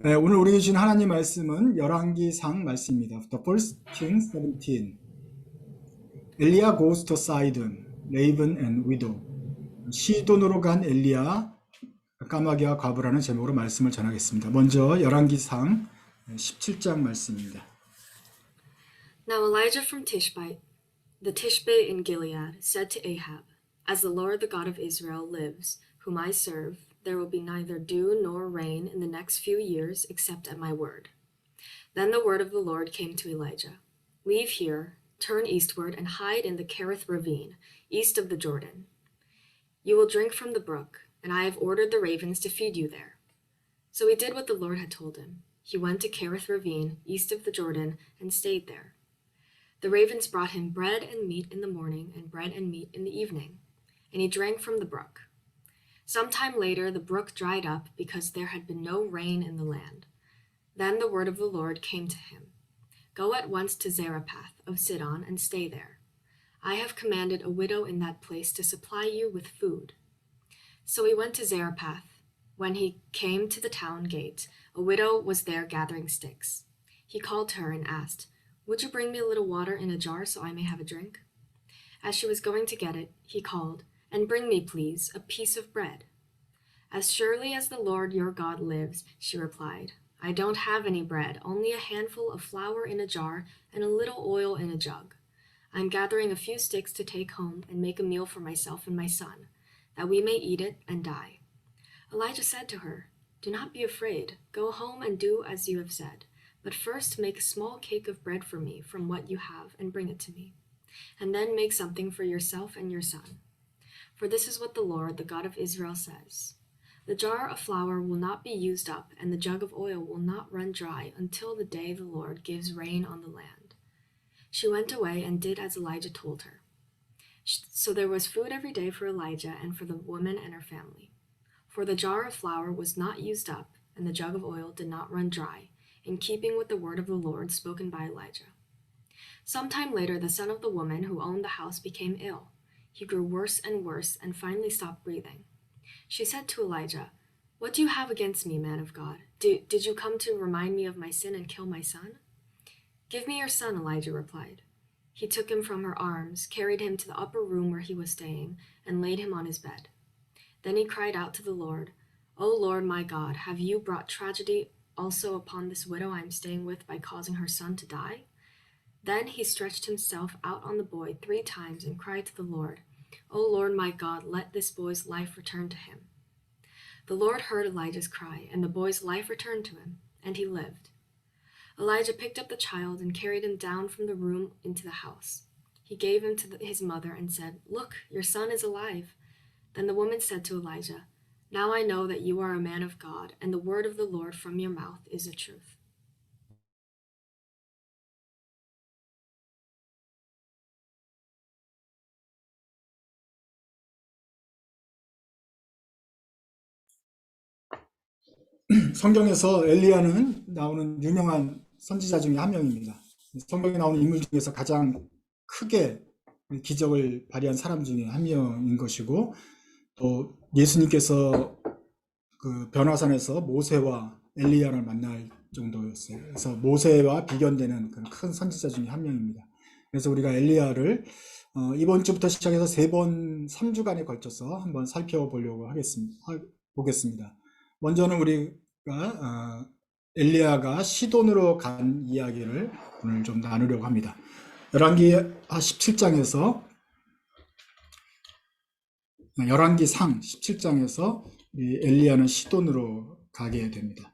네, 오늘 우리에게 주신 하나님 말씀은 열왕기상 말씀입니다. The First King 17. 엘리야 goes to Sidon, Raven and Widow. 시돈으로 간 엘리야, 까마귀와 과부라는 제목으로 말씀을 전하겠습니다. 먼저 열왕기상 17장 말씀입니다. Now Elijah from Tishbe, the Tishbe in Gilead, said to Ahab, As the Lord, the God of Israel, lives, whom I serve, there will be neither dew nor rain in the next few years except at my word. Then the word of the Lord came to Elijah. Leave here, turn eastward, and hide in the Kerith ravine, east of the Jordan. You will drink from the brook, and I have ordered the ravens to feed you there. So he did what the Lord had told him. He went to Kerith ravine, east of the Jordan, and stayed there. The ravens brought him bread and meat in the morning and bread and meat in the evening, and he drank from the brook. Some time later the brook dried up because there had been no rain in the land. Then the word of the Lord came to him. Go at once to Zarephath of Sidon and stay there. I have commanded a widow in that place to supply you with food. So he went to Zarephath. When he came to the town gate, a widow was there gathering sticks. He called to her and asked, Would you bring me a little water in a jar so I may have a drink? As she was going to get it, he called, And bring me, please, a piece of bread. As surely as the Lord your God lives, she replied, I don't have any bread, only a handful of flour in a jar and a little oil in a jug. I'm gathering a few sticks to take home and make a meal for myself and my son, that we may eat it and die. Elijah said to her, Do not be afraid. Go home and do as you have said. But first make a small cake of bread for me from what you have and bring it to me. And then make something for yourself and your son. For this is what the Lord, the God of Israel, says. The jar of flour will not be used up, and the jug of oil will not run dry until the day the Lord gives rain on the land. She went away and did as Elijah told her. So there was food every day for Elijah and for the woman and her family. For the jar of flour was not used up, and the jug of oil did not run dry, in keeping with the word of the Lord spoken by Elijah. Some time later, the son of the woman who owned the house became ill. He grew worse and finally stopped breathing. She said to Elijah, What do you have against me, man of God? Did you come to remind me of my sin and kill my son? Give me your son, Elijah replied. He took him from her arms, carried him to the upper room where he was staying, and laid him on his bed. Then he cried out to the Lord, O Lord my God, have you brought tragedy also upon this widow I am staying with by causing her son to die? Then he stretched himself out on the boy 3 times and cried to the Lord, O Lord my God, let this boy's life return to him. The Lord heard Elijah's cry, and the boy's life returned to him, and he lived. Elijah picked up the child and carried him down from the room into the house. He gave him to his mother and said, Look, your son is alive. Then the woman said to Elijah, Now I know that you are a man of God, and the word of the Lord from your mouth is the truth. 성경에서 엘리야는 나오는 유명한 선지자 중에 한 명입니다. 성경에 나오는 인물 중에서 가장 크게 기적을 발휘한 사람 중에 한 명인 것이고, 또 예수님께서 그 변화산에서 모세와 엘리야를 만날 정도였어요. 그래서 모세와 비견되는 그런 큰 선지자 중에 한 명입니다. 그래서 우리가 엘리야를 이번 주부터 시작해서 3주간에 걸쳐서 한번 살펴보려고 보겠습니다. 먼저는 우리가 엘리야가 시돈으로 간 이야기를 오늘 좀 나누려고 합니다. 열왕기 17장에서 열왕기상 17장에서 엘리야는 시돈으로 가게 됩니다.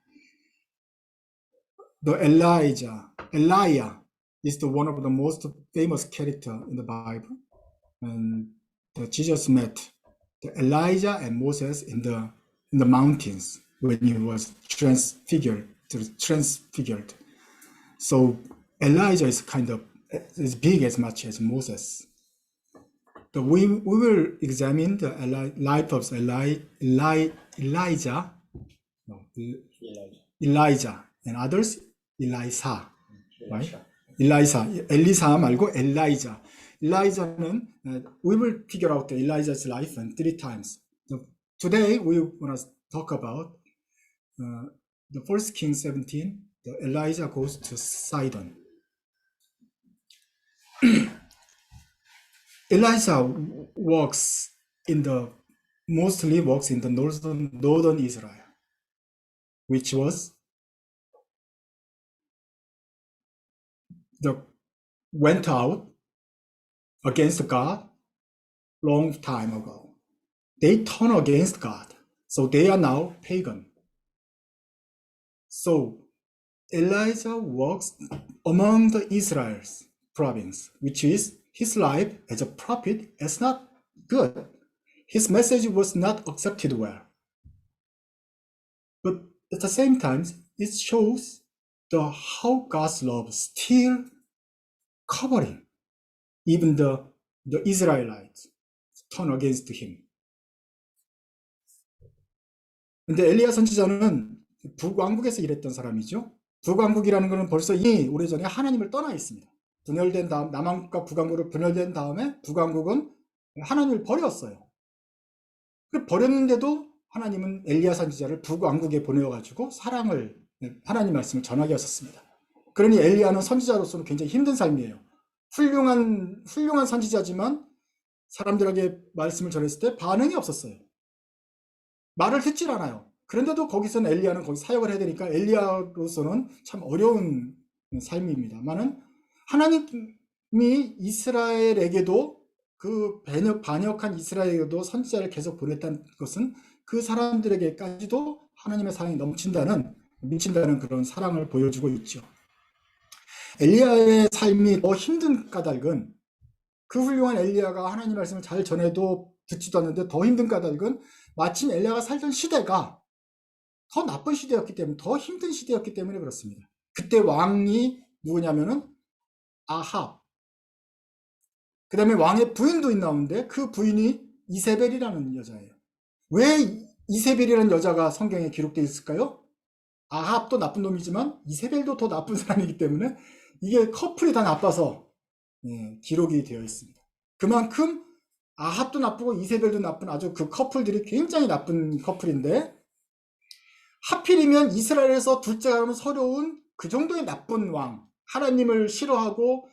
The Elijah is one of the most famous character in the Bible, and Jesus met the Elijah and Moses in the mountains when he was transfigured. So Elijah is kind of as big as much as Moses. But we will examine the life of Elijah and others, Elisha, right? 엘리사 말고 엘라이자. Elijah는 we will figure out the Elijah's life in 3 times. So today we want to talk about the first King 17, the Elijah goes to Sidon. Elijah mostly works in the northern Israel, which was went out against God long time ago. They turn against God, so they are now pagan. So Elijah works among the Israel's province, which is his life as a prophet is not good. His message was not accepted well. But at the same time, it shows how God's love still covering even the Israelites turn against him. 근데 엘리야 선지자는 북왕국에서 일했던 사람이죠. 북왕국이라는 것은 벌써 이미 오래전에 하나님을 떠나 있습니다. 분열된 다음 남왕국과 북왕국으로 분열된 다음에 북왕국은 하나님을 버렸어요. 버렸는데도 하나님은 엘리야 선지자를 북왕국에 보내어가지고 하나님 말씀을 전하게 하셨습니다. 그러니 엘리야는 선지자로서는 굉장히 힘든 삶이에요. 훌륭한 선지자지만 사람들에게 말씀을 전했을 때 반응이 없었어요. 말을 듣질 않아요. 그런데도 거기서는 엘리야는 거기 사역을 해야 되니까 엘리야로서는 참 어려운 삶입니다만은 하나님이 이스라엘에게도 그 반역한 이스라엘에게도 선지자를 계속 보냈다는 것은 그 사람들에게까지도 하나님의 사랑이 미친다는 그런 사랑을 보여주고 있죠. 엘리야의 삶이 더 힘든 까닭은 그 훌륭한 엘리야가 하나님 말씀을 잘 전해도 듣지도 않는데 더 힘든 까닭은 마침 엘리야가 살던 시대가 더 나쁜 시대였기 때문에 더 힘든 시대였기 때문에 그렇습니다. 그때 왕이 누구냐면은 아합. 그 다음에 왕의 부인도 나오는데 그 부인이 이세벨이라는 여자예요. 왜 이세벨이라는 여자가 성경에 기록되어 있을까요? 아합도 나쁜 놈이지만 이세벨도 더 나쁜 사람이기 때문에 이게 커플이 다 나빠서 기록이 되어 있습니다. 그만큼 아합도 나쁘고 이세벨도 나쁜 아주 그 커플들이 굉장히 나쁜 커플인데 하필이면 이스라엘에서 둘째가 하면 서러운 그 정도의 나쁜 왕, 하나님을 싫어하고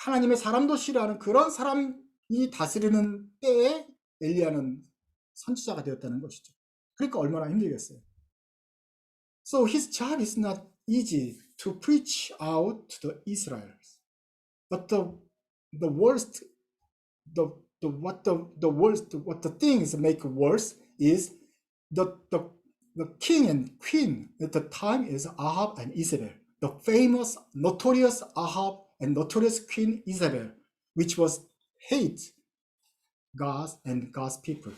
하나님의 사람도 싫어하는 그런 사람이 다스리는 때에 엘리야는 선지자가 되었다는 것이죠. 그러니까 얼마나 힘들겠어요. So his job is not easy to preach out to the Israelites. But what the things make worse is the king and queen at the time is Ahab and Isabel. The famous, notorious Ahab and notorious Queen Isabel, which was hate God and God's people.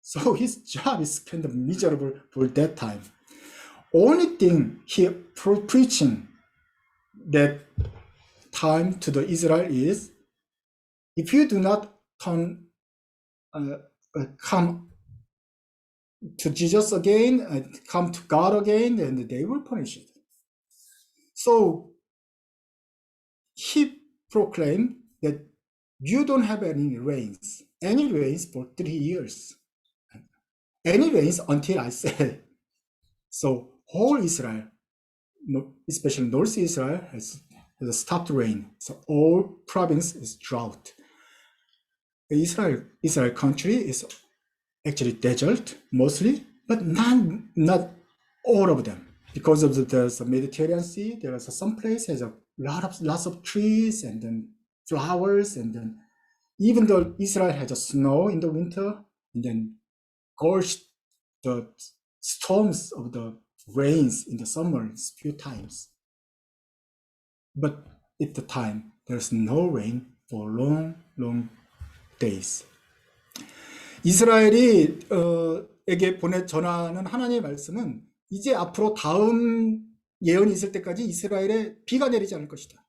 So his job is kind of miserable for that time. Only thing he preaching that time to the Israel is, if you do not come to Jesus again, come to God again, then they will punish it. So he proclaimed that you don't have any rains for 3 years. Any rains until I say. So whole Israel, especially North Israel, has stopped rain. So all province is drought. Israel country is actually desert mostly, but not all of them. Because of the Mediterranean Sea, there is some place has lots of trees and then flowers, and then even though Israel has a snow in the winter, and then the storms of the rains in the summer few times. But at the time, there's no rain for long days. 이스라엘이 에게 전하는 하나님의 말씀은 이제 앞으로 다음 예언이 있을 때까지 이스라엘에 비가 내리지 않을 것이다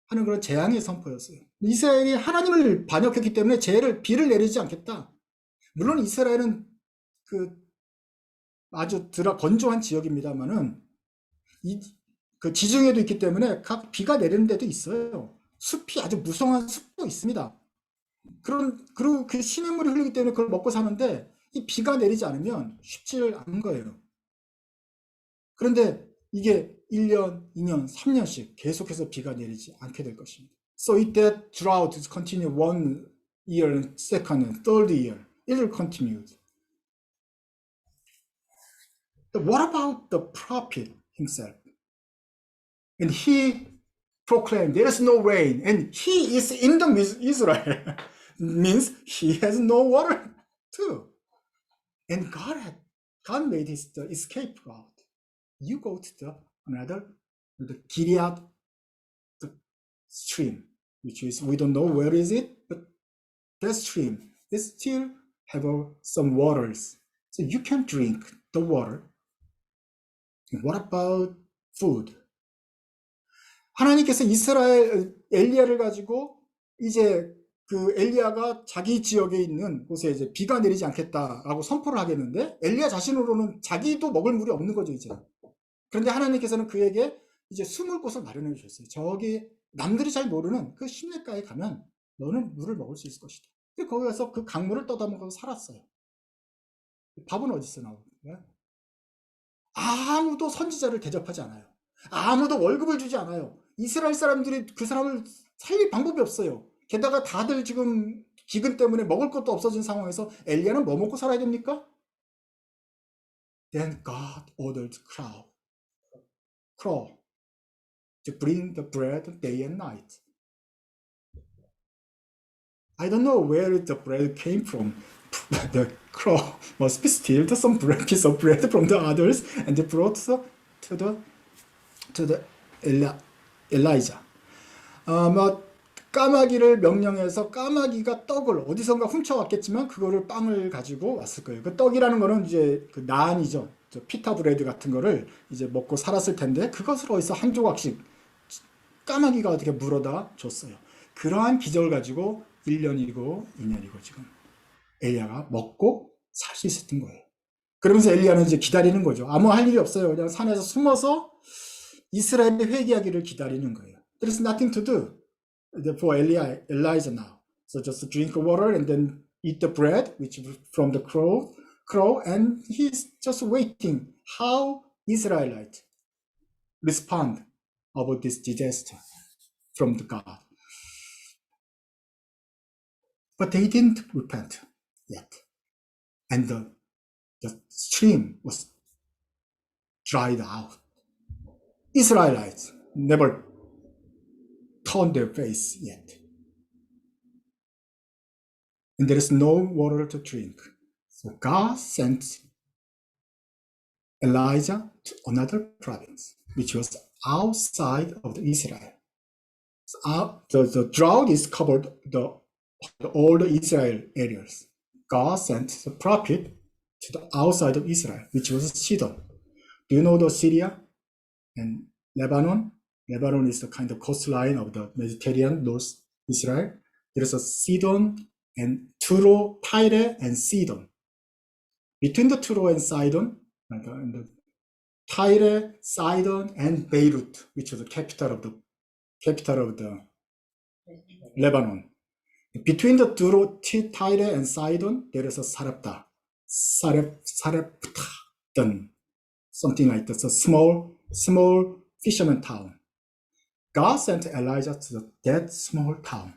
하는 그런 재앙의 선포였어요. 이스라엘이 하나님을 반역했기 때문에 비를 내리지 않겠다. 물론 이스라엘은 아주 건조한 지역입니다만은 그 지중해도 있기 때문에 각 비가 내리는 데도 있어요. 숲이 아주 무성한 숲도 있습니다. 그리고 그 시냇물이 흐르기 때문에 그걸 먹고 사는데 이 비가 내리지 않으면 쉽지 않은 거예요. 그런데 이게 1년, 2년, 3년씩 계속해서 비가 내리지 않게 될 것입니다. So if that drought is continue 1 year, second, and third year, it will continue. But what about the prophet himself? And he proclaimed there is no rain, and he is in the Israel. Means he has no water too. And God made his the escape route. You go to the Gilead the stream, which is we don't know where is it, but that stream is still have some waters, so you can drink the water. And what about food? 하나님께서 이스라엘 엘리야를 가지고 이제 그 엘리야가 자기 지역에 있는 곳에 이제 비가 내리지 않겠다라고 선포를 하겠는데 엘리야 자신으로는 자기도 먹을 물이 없는 거죠 이제. 그런데 하나님께서는 그에게 이제 숨을 곳을 마련해 주셨어요. 저기 남들이 잘 모르는 그 시냇가에 가면 너는 물을 먹을 수 있을 것이다. 거기 가서 그 강물을 떠다 먹고 살았어요. 밥은 어디서 나오는데? 아무도 선지자를 대접하지 않아요. 아무도 월급을 주지 않아요. 이스라엘 사람들이 그 사람을 살릴 방법이 없어요. 게다가 다들 지금 기근 때문에 먹을 것도 없어진 상황에서 엘리야는 뭐 먹고 살아야 됩니까? Then God ordered crow to bring the bread day and night. I don't know where the bread came from. The crow must be stealed some piece of bread from the others and they brought to the Elijah. 까마귀를 명령해서 까마귀가 떡을 어디선가 훔쳐왔겠지만 그거를 빵을 가지고 왔을 거예요. 그 떡이라는 거는 이제 그 난이죠. 피타 브레드 같은 거를 이제 먹고 살았을 텐데 그것을 어디서 한 조각씩 까마귀가 어떻게 물어다 줬어요. 그러한 기적을 가지고 1년이고 2년이고 지금 엘리야가 먹고 살 수 있었던 거예요. 그러면서 엘리야는 이제 기다리는 거죠. 아무 할 일이 없어요. 그냥 산에서 숨어서 이스라엘의 회개하기를 기다리는 거예요. There is nothing to do for Elijah now. So just drink water and then eat the bread, which is from the crow, and he's just waiting how Israelites respond about this disaster from the God. But they didn't repent yet. And the stream was dried out. Israelites never turned their face yet. And there is no water to drink. So God sent Elijah to another province, which was outside of Israel. So the drought is covered all the Israel areas. God sent the prophet to the outside of Israel, which was Sidon. Do you know the Syria and Lebanon? Lebanon is the kind of coastline of the Mediterranean, North Israel. There's a Sidon and Tyre and Sidon. Between the Tyre and Sidon, and the Tyre, Sidon, and Beirut, which was the capital of the Lebanon. Between the Tyre and Sidon, there is a Sarepta, something like that. A small fisherman town. God sent Elijah to that small town.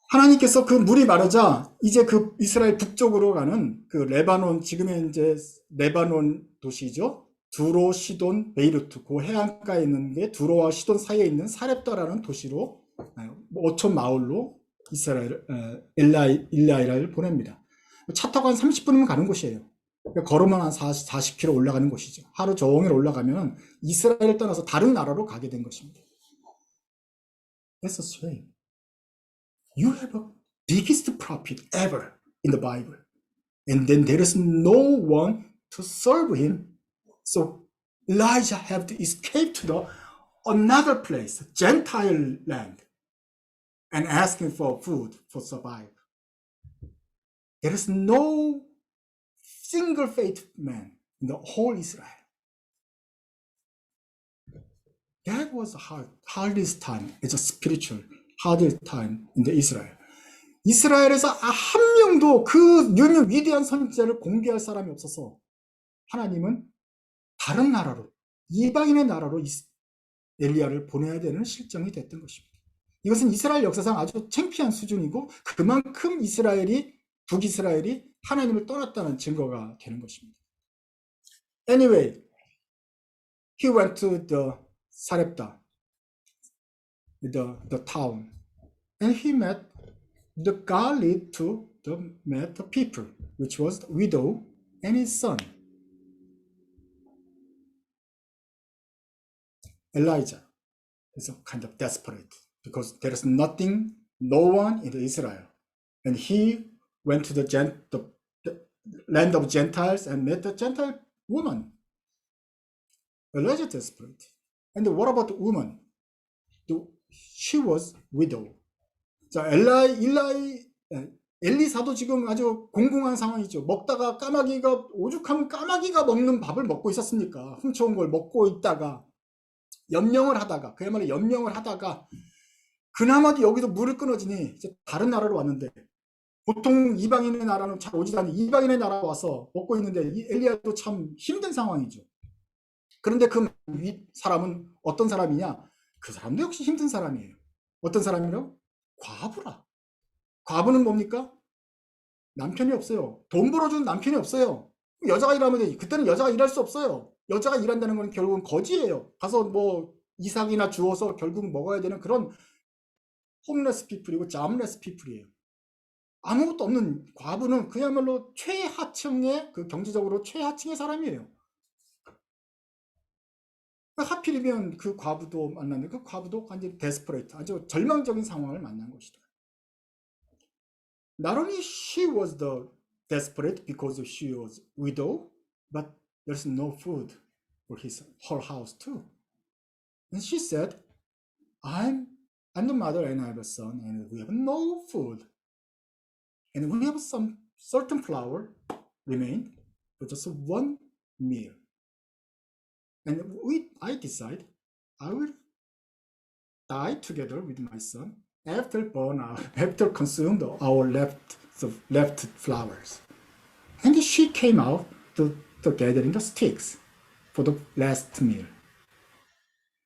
하나님께서 그 물이 마르자 이제 그 이스라엘 북쪽으로 가는 그 레바논, 지금의 이제 레바논 도시죠. 두로, 시돈, 베이루트, 그 해안가에 있는 게 두로와 시돈 사이에 있는 사렙다라는 도시로 5천 마을로 엘리야를 보냅니다. 차 타고 한 30분이면 가는 곳이에요. 걸으면 한 40km 올라가는 곳이죠. 하루 종일 올라가면 이스라엘을 떠나서 다른 나라로 가게 된 것입니다. That's a shame. You have a biggest prophet ever in the Bible. And then there is no one to serve him. So Elijah had to escape to another place, Gentile land, and asking for food for survive. There is no single faithful man in the whole Israel. That was the hardest time. It's a spiritual hardest time in the Israel. 이스라엘에서 한 명도 그 위대한 선지자를 공개할 사람이 없어서 하나님은 다른 나라로, 이방인의 나라로 엘리야를 보내야 되는 실정이 됐던 것입니다. 이것은 이스라엘 역사상 아주 창피한 수준이고 그만큼 북이스라엘이 하나님을 떠났다는 증거가 되는 것입니다. Anyway, he went to the Sarepta, the town, and he met the God led to met the people, which was the widow and his son. Elijah is kind of desperate because there is nothing, no one in Israel, and he went to the land of Gentiles and met the Gentile woman. Elijah desperate. And what about the woman? She was widow. 자, 엘리사도 지금 아주 공공한 상황이죠. 먹다가 오죽하면 까마귀가 먹는 밥을 먹고 있었습니까? 훔쳐온 걸 먹고 있다가 그야말로 염려를 하다가 그나마도 여기서 물을 끊어지니 이제 다른 나라로 왔는데, 보통 이방인의 나라는 잘 오지도 않는 이방인의 나라 와서 먹고 있는데 이 엘리야도 참 힘든 상황이죠. 그런데 그 사람은 어떤 사람이냐? 그 사람도 역시 힘든 사람이에요. 어떤 사람이요? 과부라. 과부는 뭡니까? 남편이 없어요. 돈 벌어주는 남편이 없어요. 여자가 일하면 되지. 그때는 여자가 일할 수 없어요. 여자가 일한다는 건 결국은 거지예요. 가서 뭐 이삭이나 주워서 결국 먹어야 되는 그런 홈레스 피플이고 잠레스 피플이에요. 아무것도 없는 과부는 그야말로 최하층의, 그 경제적으로 최하층의 사람이에요. 하필이면 그 과부도 만났는데 그 과부도 완전히 데스퍼레이트, 아주 절망적인 상황을 만난 것이다. Not only she was the desperate because she was widow, but there's no food for her house too. And she said, I'm the mother and I have a son and we have no food. And we have some certain flour remained for just one meal. And I decide I will die together with my son after consume our left flowers. And she came out to gathering the sticks for the last meal.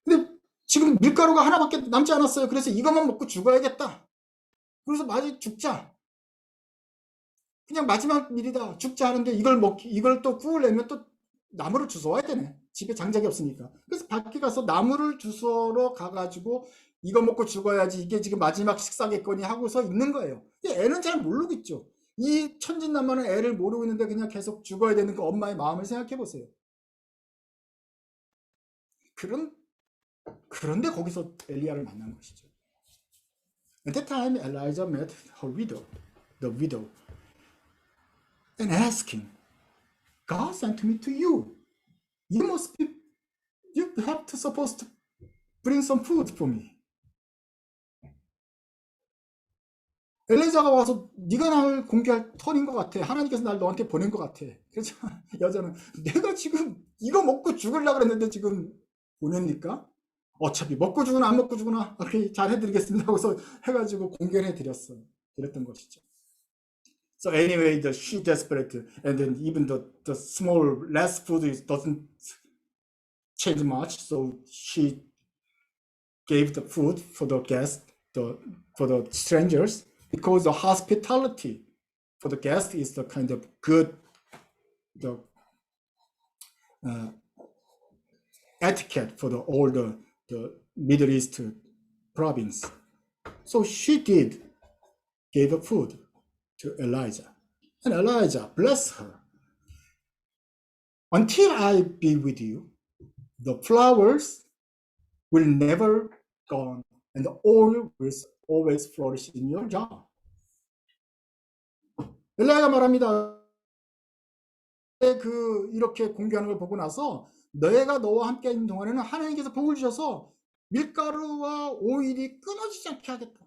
근데 지금 밀가루가 하나밖에 남지 않았어요. 그래서 이것만 먹고 죽어야겠다. 그래서 마지 죽자. 그냥 마지막 일이다. 죽자 하는데 이걸 또 구우려면 또 나무를 주워와야 되네. 집에 장작이 없으니까. 그래서 밖에 가서 나무를 주워러 가가지고 이거 먹고 죽어야지, 이게 지금 마지막 식사겠거니 하고서 있는 거예요. 근데 애는 잘 모르고 있죠. 이 천진난만한 애를 모르고 있는데 그냥 계속 죽어야 되는 그 엄마의 마음을 생각해 보세요. 그런데 거기서 엘리야를 만난 것이죠. At that time, Elijah met her widow, the widow, and asking, God sent me to you. You have to supposed to bring some food for me. 엘리자가 와서 네가 날 공개할 턴인 것 같아. 하나님께서 날 너한테 보낸 것 같아. 그래서 여자는 내가 지금 이거 먹고 죽으려고 그랬는데 지금 보냅니까? 어차피 먹고 죽으나 안 먹고 죽으나 오케이, 잘 해드리겠습니다 하고서 해가지고 공개를 드렸던 것이죠. So anyway, she desperate, and then even the small less food doesn't change much. So she gave the food for the guests, for the strangers, because the hospitality for the guest is the kind of good etiquette for all the Middle East province. So she gave the food to Elijah, and Elijah blessed her. Until I be with you, the flowers will never gone, and the oil will always flourish in your jar. 엘리야가 말합니다. 이렇게 공개하는 걸 보고 나서 너희가 너와 함께 있는 동안에는 하나님께서 복을 주셔서 밀가루와 오일이 끊어지지 않게 하겠다.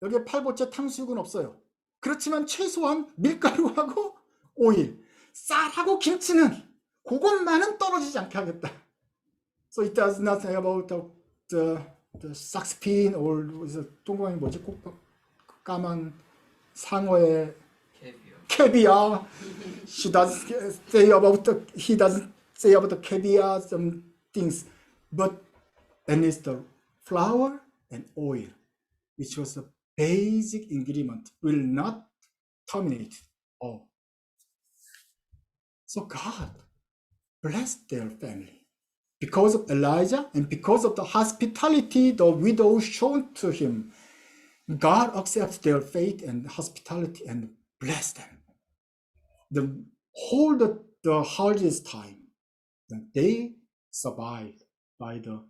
여기에 팔보채 탕수육은 없어요. 그렇지만 최소한 밀가루하고 오일, 쌀하고 김치는 그것만은 떨어지지 않게 하겠다. So it does not say about the 삭스핀 or 동그라미 뭐지? 까만 상어의 caviar. He doesn't say about the caviar some things, and it's the flour and oil, which was the basic ingredient, will not terminate all. So God blessed their family because of Elijah and because of the hospitality the widow shown to him. God accepts their faith and hospitality and bless them. The whole the hardest time, they survived by the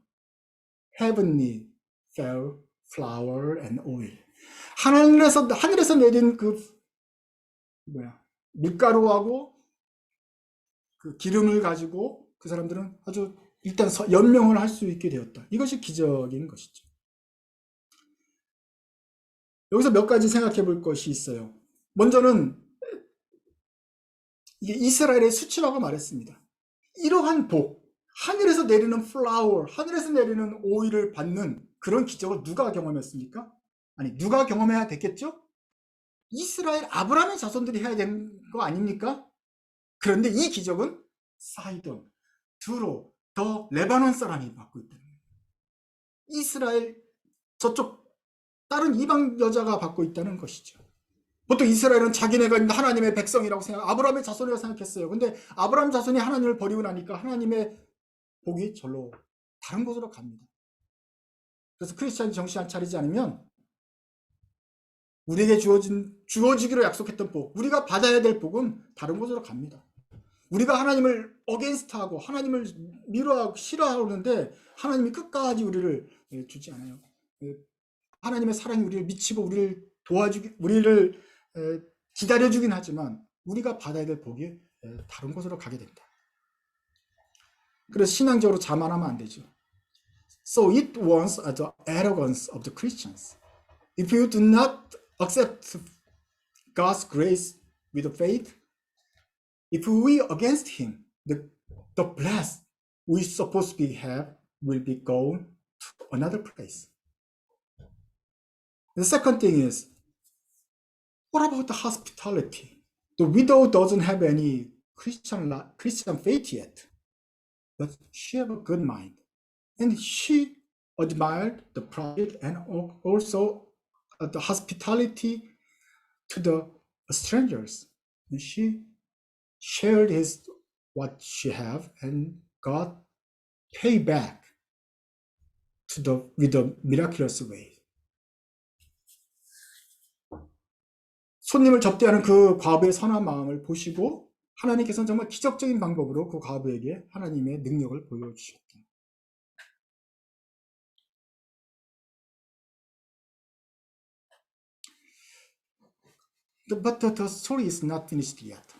heavenly flour and oil. 하늘에서 내린 밀가루하고 그 기름을 가지고 그 사람들은 아주 일단 연명을 할 수 있게 되었다. 이것이 기적인 것이죠. 여기서 몇 가지 생각해 볼 것이 있어요. 먼저는 이게 이스라엘의 수치라고 말했습니다. 이러한 복, 하늘에서 내리는 플라워, 하늘에서 내리는 오일을 받는 그런 기적을 누가 경험했습니까? 아니, 누가 경험해야 됐겠죠? 이스라엘 아브라함의 자손들이 해야 되는 거 아닙니까? 그런데 이 기적은 사이돈, 두로, 더 레바논 사람이 받고 있다는 거예요. 이스라엘 저쪽 다른 이방 여자가 받고 있다는 것이죠. 보통 이스라엘은 자기네가 하나님의 백성이라고 아브라함의 자손이라고 생각했어요. 근데 아브라함 자손이 하나님을 버리고 나니까 하나님의 복이 절로 다른 곳으로 갑니다. 그래서 크리스찬이 정신 안 차리지 않으면 우리에게 주어지기로 약속했던 복, 우리가 받아야 될 복은 다른 곳으로 갑니다. 우리가 하나님을 어게인스트하고 하나님을 미워하고 싫어하는데 하나님이 끝까지 우리를 주지 않아요. 하나님의 사랑이 우리를 미치고 우리를 기다려주긴 하지만 우리가 받아야 될 복이 다른 곳으로 가게 됩니다. 그래서 신앙적으로 자만하면 안 되죠. So it was the arrogance of the Christians. If you do not accept God's grace with faith, if we against Him, the blessed we supposed to have will be gone to another place. The second thing is, what about the hospitality? The widow doesn't have any Christian faith yet, but she has a good mind. And she admired the pride and also the hospitality to the strangers. And she shared what she have and God paid back with a miraculous way. 손님을 접대하는 그 과부의 선한 마음을 보시고 하나님께서는 정말 기적적인 방법으로 그 과부에게 하나님의 능력을 보여주셨다. But the story is not finished yet.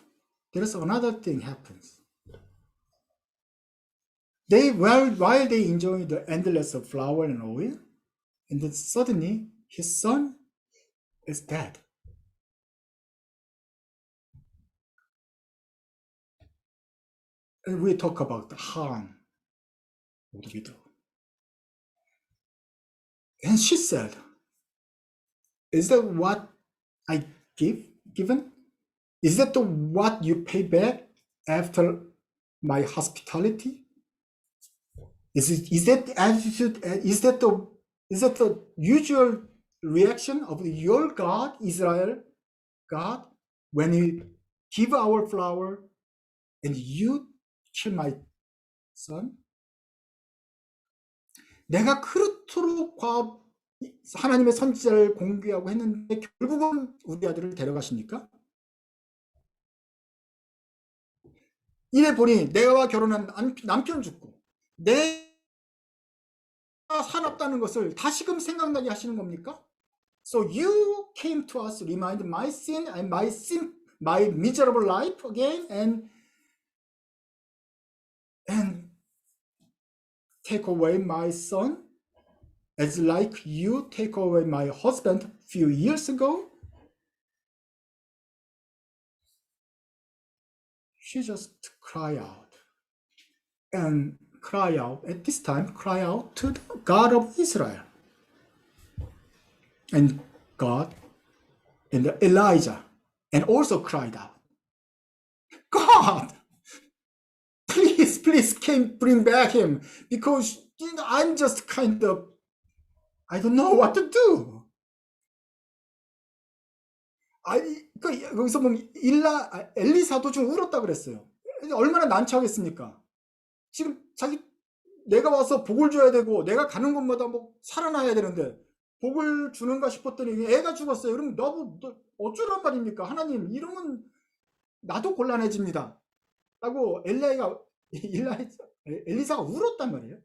There's another thing happens. While they enjoy the endless of flour and oil, and then suddenly his son is dead. And we talk about the harm of the widow. And she said, is that what I given? Is that what you pay back after my hospitality? Is that the attitude? Is that the usual reaction of your God, Israel God, when you give our flour and you kill my son? 내가 그토록 하나님의 선지자를 공개하고 했는데 결국은 우리 아들을 데려가십니까? 이래 보니 내가 결혼한 남편 죽고 내가 살았다는 것을 다시금 생각나게 하시는 겁니까? So you came to us, remind my sin and my miserable life again, and take away my son, as like you take away my husband a few years ago? She just cry out at this time, cry out to the God of Israel. And God and Elijah and also cried out, God, please, can bring back him, because I'm just kind of, I don't know what to do. 여기서 보면 엘리사도 좀 울었다 그랬어요. 얼마나 난처하겠습니까? 지금 내가 와서 복을 줘야 되고, 내가 가는 곳마다 뭐 살아나야 되는데, 복을 주는가 싶었더니 애가 죽었어요. 그럼 너 어쩌란 말입니까? 하나님, 이러면 나도 곤란해집니다. 라고 엘리사가 울었단 말이에요.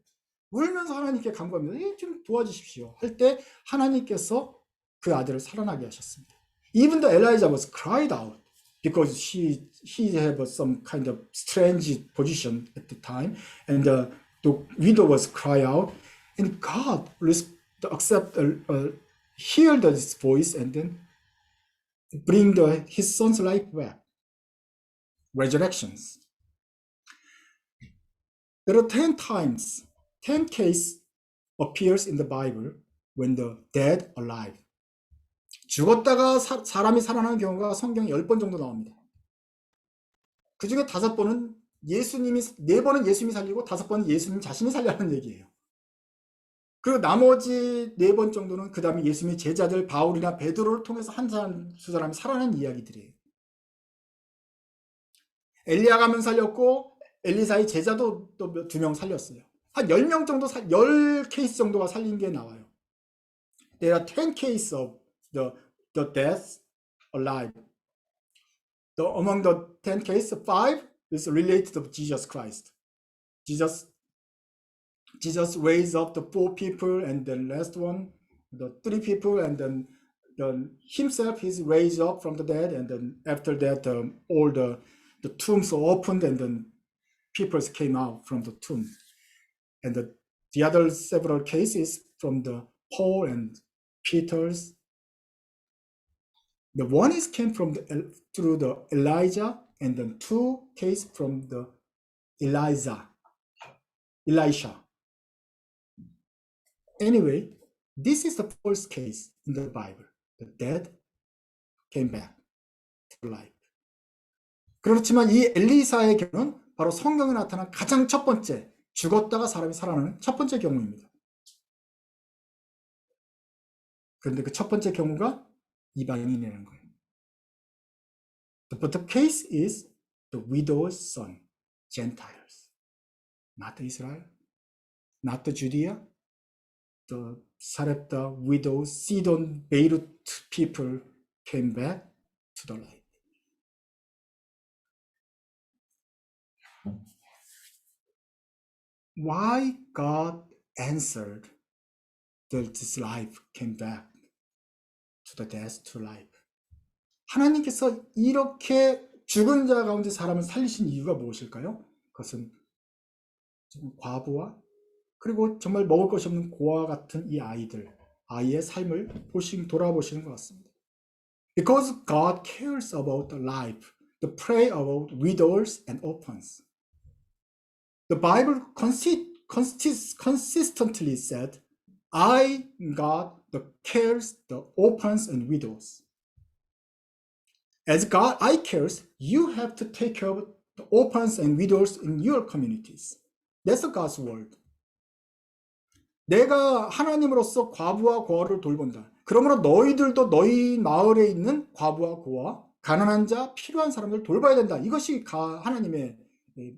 울면서 하나님께 간구합니다. 좀 도와주십시오. 할 때 하나님께서 그 아들을 살아나게 하셨습니다. Even though Elijah was cried out because he had some kind of strange position at the time, and the widow was cry out, and God heard his voice and then bring his son's life back. Resurrections. There are 10 cases appears in the Bible when the dead alive. 죽었다가 사람이 살아나는 경우가 성경에 10번 정도 나옵니다. 그 중에 5번은 4번은 예수님이 살리고 5번은 예수님 자신이 살려는 얘기예요. 그리고 나머지 4번 정도는 그 다음에 예수님의 제자들 바울이나 베드로를 통해서 한 사람, 두 사람이 살아난 이야기들이에요. 엘리야가 한 명 살렸고 엘리사의 제자도 또 2명 살렸어요. 한 10명 정도, 10케이스 정도가 살린 게 나와요. There are 10 cases of the deaths alive. Among the 10 cases, 5 is related to Jesus Christ. Jesus raised up the 4 people, and the last one, the 3 people, and then himself is raised up from the dead, and then after that, all the tombs opened, and then people came out from the tomb. And the other several cases from the Paul and Peter's. The one is came from through the Elijah, and then 2 cases from the Elisha. Anyway, this is the first case in the Bible. The dead came back to life. 그렇지만 이 엘리사의 경우는 바로 성경에 나타난 가장 첫 번째, 죽었다가 사람이 살아나는 첫 번째 경우입니다. 그런데 그 첫 번째 경우가 이방인이라는 거예요. But the case is the widow's son, Gentiles, not Israel, not the Judea, the Sarepta widows, Sidon, Beirut people came back to the light. Why God answered this life came back to the death to life. 하나님께서 이렇게 죽은 자 가운데 사람을 살리신 이유가 무엇일까요? 그것은 과부와 그리고 정말 먹을 것이 없는 고아와 같은 이 아이의 삶을 돌아보시는 것 같습니다. Because God cares about the life, the pray about widows and orphans. The Bible consistently said, I, God, the cares the orphans and widows. As God, I cares, you have to take care of the orphans and widows in your communities. That's God's word. 내가 하나님으로서 과부와 고아를 돌본다. 그러므로 너희들도 너희 마을에 있는 과부와 고아, 가난한 자, 필요한 사람들 돌봐야 된다. 이것이 하나님의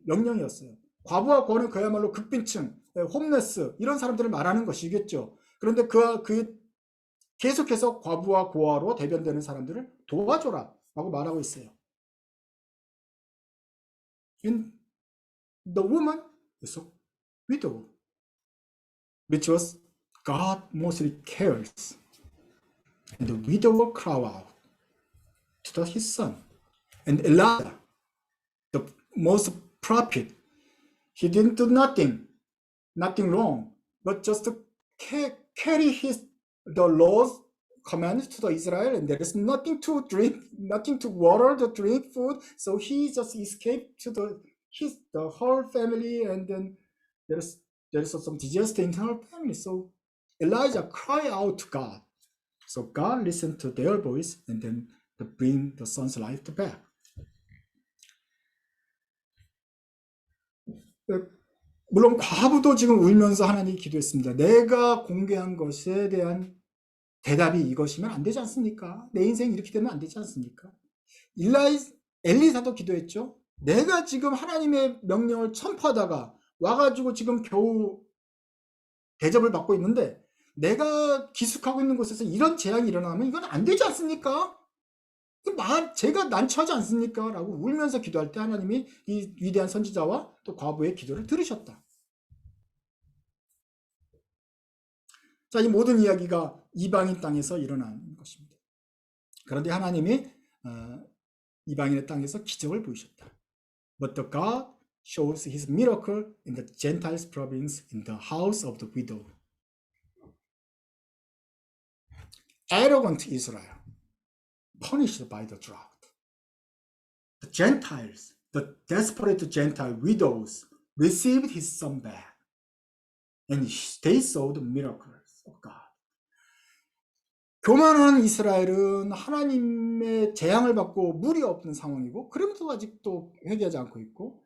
명령이었어요. 과부와 고아는 그야말로 극빈층, 홈레스 이런 사람들을 말하는 것이겠죠. 그런데 그 계속해서 과부와 고아로 대변되는 사람들을 도와줘라 라고 말하고 있어요. And the woman is a widow, which was God mostly cares. And the widow cried out to his son. And Elijah, the most prophet, he didn't do nothing wrong, but just to carry the Lord's command to the Israel, and there is nothing to drink, nothing to water, to drink food, so he just escaped to the whole family, and then there is some disaster in her family. So Elijah cried out to God. So God listened to their voice, and then to bring the son's life back. 물론 과부도 지금 울면서 하나님 기도했습니다. 내가 공개한 것에 대한 대답이 이것이면 안 되지 않습니까? 내 인생 이렇게 되면 안 되지 않습니까? 엘리사도 기도했죠. 내가 지금 하나님의 명령을 선포하다가 와가지고 지금 겨우 대접을 받고 있는데 내가 기숙하고 있는 곳에서 이런 재앙이 일어나면 이건 안 되지 않습니까? 제가 난처하지 않습니까? 라고 울면서 기도할 때 하나님이 이 위대한 선지자와 또 과부의 기도를 들으셨다. 자, 이 모든 이야기가 이방인 땅에서 일어난 것입니다. 그런데 하나님이 이방인의 땅에서 기적을 보이셨다. But the God shows his miracle in the Gentiles province in the house of the widow. Arrogant Israel, punished by the drought. The Gentiles, the desperate Gentile widows, received his son back, and they saw the miracles of God. 교만한 이스라엘은 하나님의 재앙을 받고 물이 없는 상황이고, 그러면서 아직도 회개하지 않고 있고,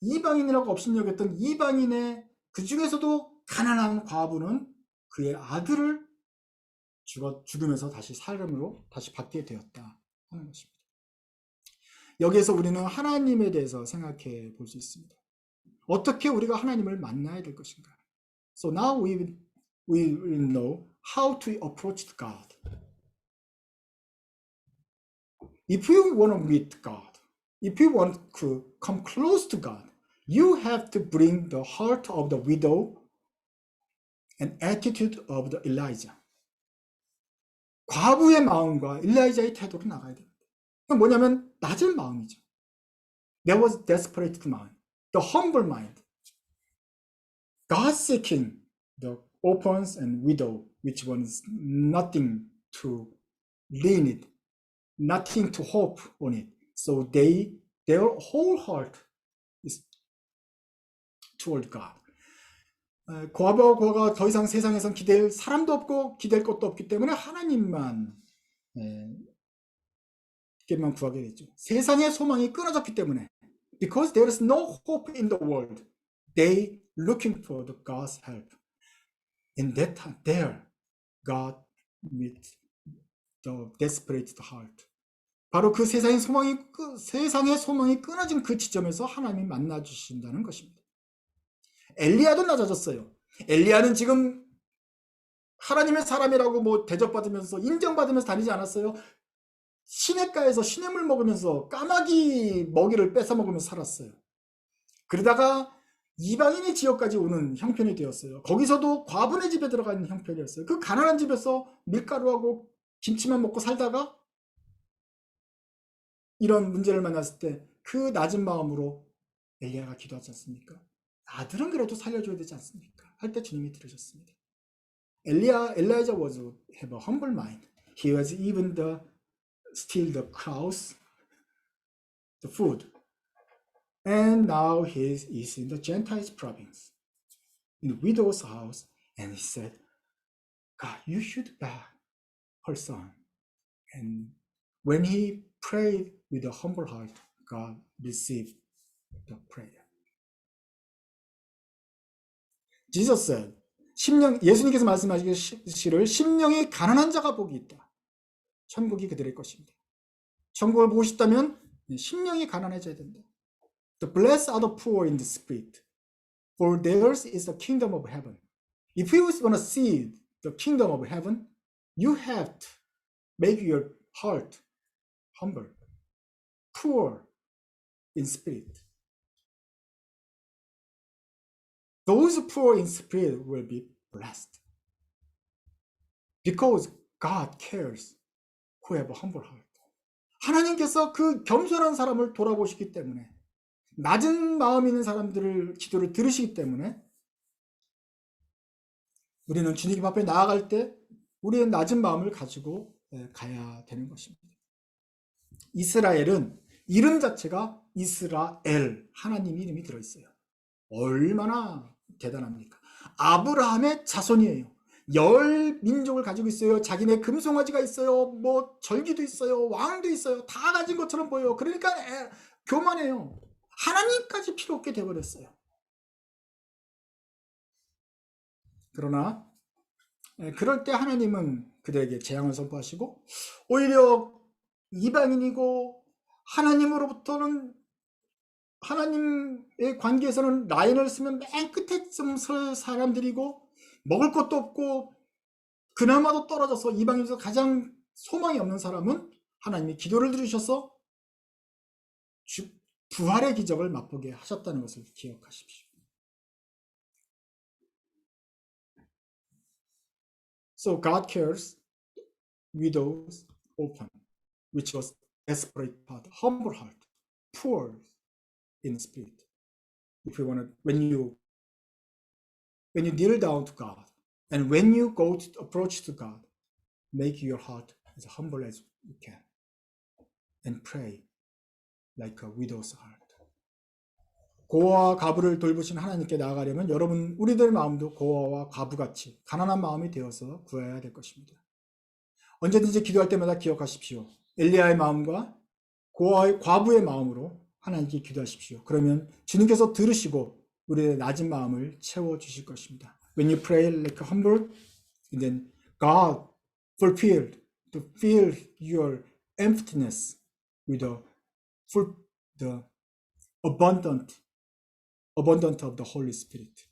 이방인이라고 업신여겼던 이방인의 그 중에서도 가난한 과부는 그의 아들을 죽으면서 다시 삶으로 다시 받게 되었다 하는 것입니다. 여기에서 우리는 하나님에 대해서 생각해 볼 수 있습니다. 어떻게 우리가 하나님을 만나야 될 것인가? So now we will know how to approach God. If you want to meet God, if you want to come close to God, you have to bring the heart of the widow and attitude of the Elijah. 과부의 마음과 엘리야의 태도로 나가야 됩니다. 그건 뭐냐면 낮은 마음이죠. There was desperate mind, the humble mind. God seeking the orphans and widow, which was nothing to lean it, nothing to hope on it. So their whole heart is toward God. 과부가 더 이상 세상에선 기댈 사람도 없고 기댈 것도 없기 때문에 하나님만 만 구하게 되죠. 세상의 소망이 끊어졌기 때문에 because there is no hope in the world, they looking for the God's help. In that time, there, God meet the desperate heart. 바로 그 세상의 소망이 끊어진 그 지점에서 하나님이 만나 주신다는 것입니다. 엘리야도 낮아졌어요. 엘리야는 지금 하나님의 사람이라고 뭐 대접받으면서 인정받으면서 다니지 않았어요. 시냇가에서 시냇물 먹으면서 까마귀 먹이를 뺏어 먹으면서 살았어요. 그러다가 이방인의 지역까지 오는 형편이 되었어요. 거기서도 과부의 집에 들어가는 형편이었어요. 그 가난한 집에서 밀가루하고 김치만 먹고 살다가 이런 문제를 만났을 때 그 낮은 마음으로 엘리야가 기도하지 않습니까? 아들은 그래도 살려줘야 되지 않습니까? 할 때 주님이 들으셨습니다. Elijah was have a humble mind. He was even steal the cows, the food. And now he is in the Gentiles province, in the widow's house, and he said, God, you should back her son. And when he prayed with a humble heart, God received the prayer. Jesus said, 예수님께서 말씀하시기를 심령이 가난한 자가 복이 있다. 천국이 그들의 것입니다. 천국을 보고 싶다면 심령이 가난해져야 된다. The blessed are the poor in the spirit, for theirs is the kingdom of heaven. If you want to see the kingdom of heaven, you have to make your heart humble, poor in spirit. Those poor in spirit will be blessed, because God cares who have a humble heart. 하나님께서 그 겸손한 사람을 돌아보시기 때문에, 낮은 마음 있는 사람들을 기도를 들으시기 때문에 우리는 주님 앞에 나아갈 때 우리의 낮은 마음을 가지고 가야 되는 것입니다. 이스라엘은 이름 자체가 이스라엘, 하나님 이름이 들어있어요. 얼마나 대단합니까? 아브라함의 자손이에요. 열 민족을 가지고 있어요. 자기네 금송아지가 있어요. 뭐 절기도 있어요. 왕도 있어요. 다 가진 것처럼 보여요. 그러니까 교만해요. 하나님까지 필요 없게 돼버렸어요. 그러나 그럴 때 하나님은 그들에게 재앙을 선포하시고 오히려 이방인이고 하나님으로부터는 하나님의 관계에서는 라인을 쓰면 맨 끝에 좀 설 사람들이고 먹을 것도 없고 그나마도 떨어져서 이방인에서 가장 소망이 없는 사람은 하나님이 기도를 들으셔서 부활의 기적을 맛보게 하셨다는 것을 기억하십시오. So God cares widows, orphan, which was desperate heart, humble heart, poor in spirit. If you want to, when you kneel down to God, and when you go to approach to God, make your heart as humble as you can, and pray like a widow's heart. 고아와 과부를 돌보신 하나님께 나아가려면 여러분 우리들 마음도 고아와 과부같이 가난한 마음이 되어서 구해야 될 것입니다. 언제든지 기도할 때마다 기억하십시오. 엘리야의 마음과 고아의 과부의 마음으로 하나님께 기도하십시오. 그러면 주님께서 들으시고 우리의 낮은 마음을 채워주실 것입니다. When you pray like humble, then God fulfilled to fill your emptiness with the abundant of the Holy Spirit.